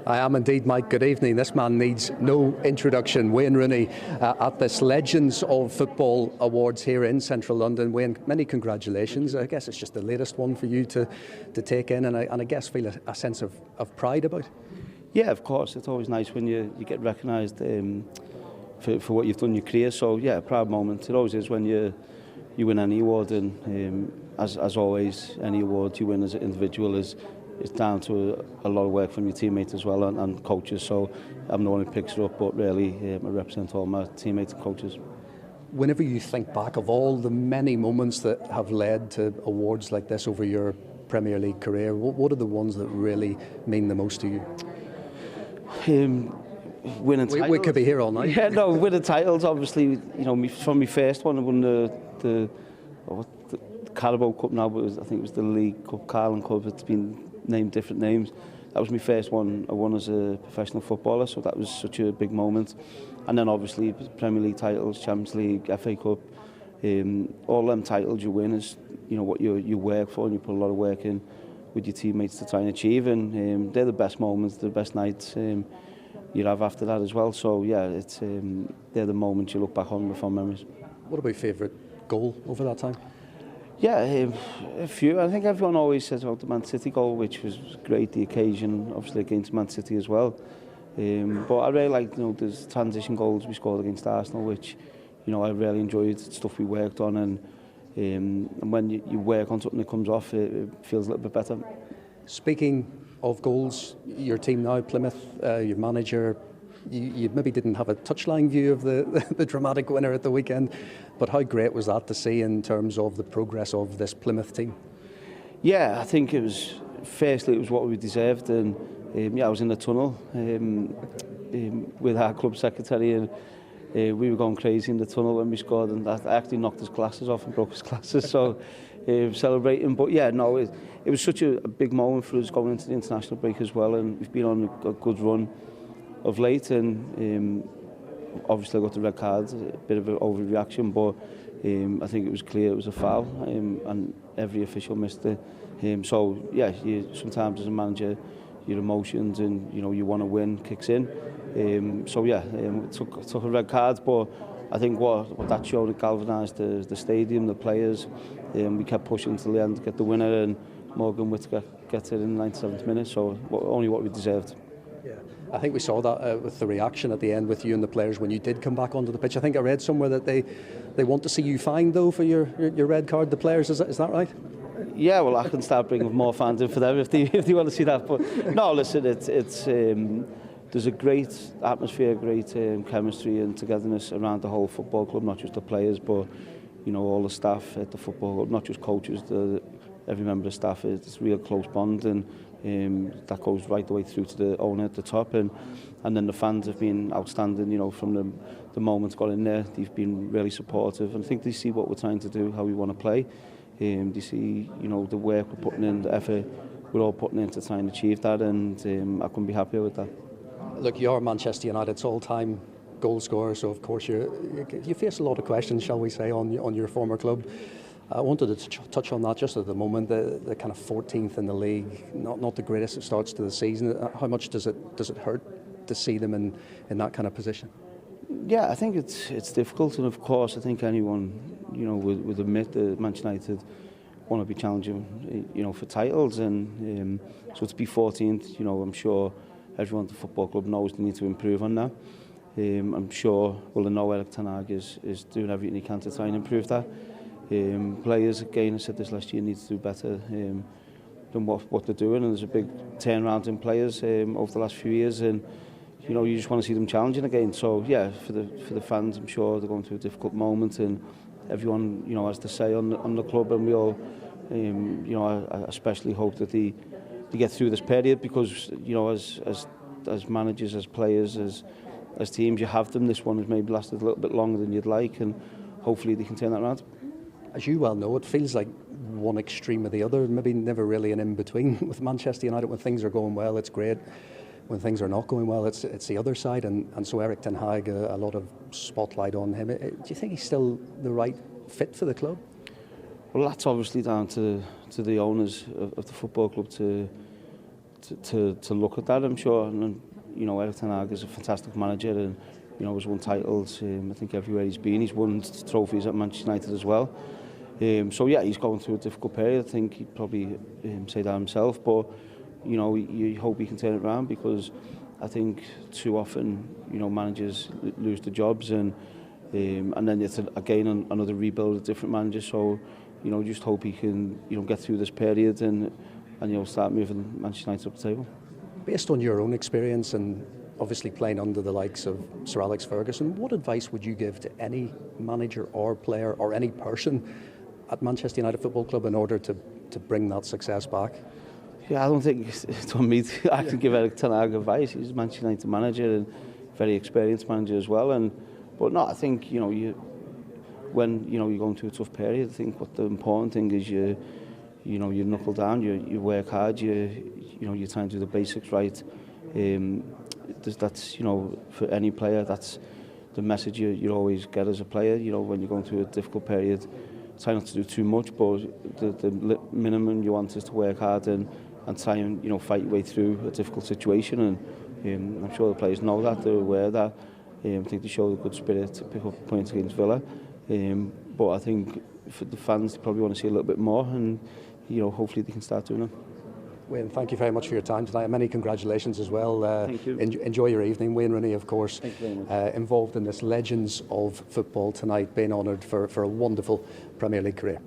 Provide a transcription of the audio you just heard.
I am indeed, Mike. Good evening. This man needs no introduction. Wayne Rooney at this Legends of Football Awards here in central London. Wayne, many congratulations. I guess it's just the latest one for you to take in, and I guess feel a sense of pride about. Yeah, of course. It's always nice when you get recognised for what you've done in your career. So yeah, a proud moment. It always is when you win any award, and as always, any award you win as an individual is down to a lot of work from your teammates as well and coaches. So I'm the one who picks it up, but really I represent all my teammates and coaches. Whenever you think back of all the many moments that have led to awards like this over your Premier League career, what are the ones that really mean the most to you? Winning titles. We could be here all night. Yeah, no, winning titles, obviously, from my first one, I won the Carabao Cup now, but I think it was the League Cup, Carling Cup. It's been named different names. That was my first one I won as a professional footballer, so that was such a big moment. And then obviously Premier League titles, Champions League, FA Cup, all them titles you win is what you work for, and you put a lot of work in with your teammates to try and achieve, and they're the best moments, the best nights you have after that as well. So yeah, it's they're the moments you look back on with fond memories. What about your favourite goal over that time? Yeah, a few. I think everyone always says about the Man City goal, which was great, the occasion, obviously against Man City as well. But I really like, there's transition goals we scored against Arsenal, which, I really enjoyed, stuff we worked on, and when you work on something that comes off, it feels a little bit better. Speaking of goals, your team now, Plymouth, your manager, you maybe didn't have a touchline view of the dramatic winner at the weekend, but how great was that to see in terms of the progress of this Plymouth team? Yeah, I think it was what we deserved, and I was in the tunnel with our club secretary, and we were going crazy in the tunnel when we scored, and I actually knocked his glasses off and broke his glasses, so celebrating. But yeah, no, it was such a big moment for us going into the international break as well, and we've been on a good run of late, and obviously I got the red card, a bit of an overreaction, but I think it was clear it was a foul, and every official missed it. So yeah, sometimes as a manager, your emotions and you want to win kicks in. So yeah, it took a red card, but I think what that showed, it galvanised the stadium, the players. We kept pushing till the end to get the winner, and Morgan Whittaker gets it in the 97th minute, so only what we deserved. Yeah, I think we saw that with the reaction at the end with you and the players when you did come back onto the pitch. I think I read somewhere that they want to see you fined though for your red card, the players. Is that right? Yeah, well, I can start bringing more fans in for them if they want to see that. But no, listen, it's there's a great atmosphere, great chemistry and togetherness around the whole football club, not just the players, but all the staff at the football club, not just coaches. Every member of the staff, it's a real close bond, and that goes right the way through to the owner at the top, and then the fans have been outstanding. From the moment got in there, they've been really supportive, and I think they see what we're trying to do, how we want to play. They see the work we're putting in, the effort we're all putting in to try and achieve that, and I couldn't be happier with that. Look, you're Manchester United's all-time goal scorer, so of course you face a lot of questions, shall we say, on your former club. I wanted to touch on that just at the moment, the kind of 14th in the league, not the greatest of starts to the season. How much does it hurt to see them in that kind of position? Yeah, I think it's difficult, and of course I think anyone would admit that Manchester United want to be challenging for titles, and so to be 14th, I'm sure everyone at the football club knows they need to improve on that. I'm sure I know Eric Ten Hag is doing everything he can to try and improve that. Players, again, I said this last year, need to do better than what they're doing, and there's a big turnaround in players over the last few years, and you just want to see them challenging again. So yeah, for the fans, I'm sure they're going through a difficult moment, and everyone has to say on the club, and we all I especially hope that they get through this period, because as managers, as players, as teams, you have them. This one has maybe lasted a little bit longer than you'd like, and hopefully they can turn that around. As you well know, it feels like one extreme or the other, maybe never really an in-between with Manchester United. When things are going well, it's great. When things are not going well, it's the other side. And so Eric Ten Hag, a lot of spotlight on him. Do you think he's still the right fit for the club? Well, that's obviously down to the owners of the football club to to look at that, I'm sure. And you know, Erik ten Hag is a fantastic manager, and you know, he's won titles. I think everywhere he's been, he's won trophies at Manchester United as well. So yeah, he's going through a difficult period. I think he'd probably say that himself, but you know, you hope he can turn it around, because I think too often, you know, managers lose their jobs, and then it's again another rebuild of different managers. So you know, just hope he can, you know, get through this period and you know, start moving Manchester United up the table. Based on your own experience and obviously playing under the likes of Sir Alex Ferguson, what advice would you give to any manager or player or any person at Manchester United Football Club in order to bring that success back? Yeah, I don't think it's on me to actually give Erik ten Hag advice. He's a Manchester United manager and very experienced manager as well. But no, I think, you know, when you know, you're going through a tough period, I think what the important thing is you know, you knuckle down, you work hard, you know, you try and do the basics right. That's, you know, for any player, that's the message you always get as a player. You know, when you're going through a difficult period, try not to do too much, but the minimum you want is to work hard and try and, you know, fight your way through a difficult situation. And I'm sure the players know that, they're aware of that. I think they showed a good spirit to pick up points against Villa. But I think for the fans, they probably want to see a little bit more, and you know, hopefully they can start doing it. Wayne, thank you very much for your time tonight, and many congratulations as well. Thank you. Enjoy your evening. Wayne Rooney, of course, thank you very much. Involved in this Legends of Football tonight, being honoured for a wonderful Premier League career.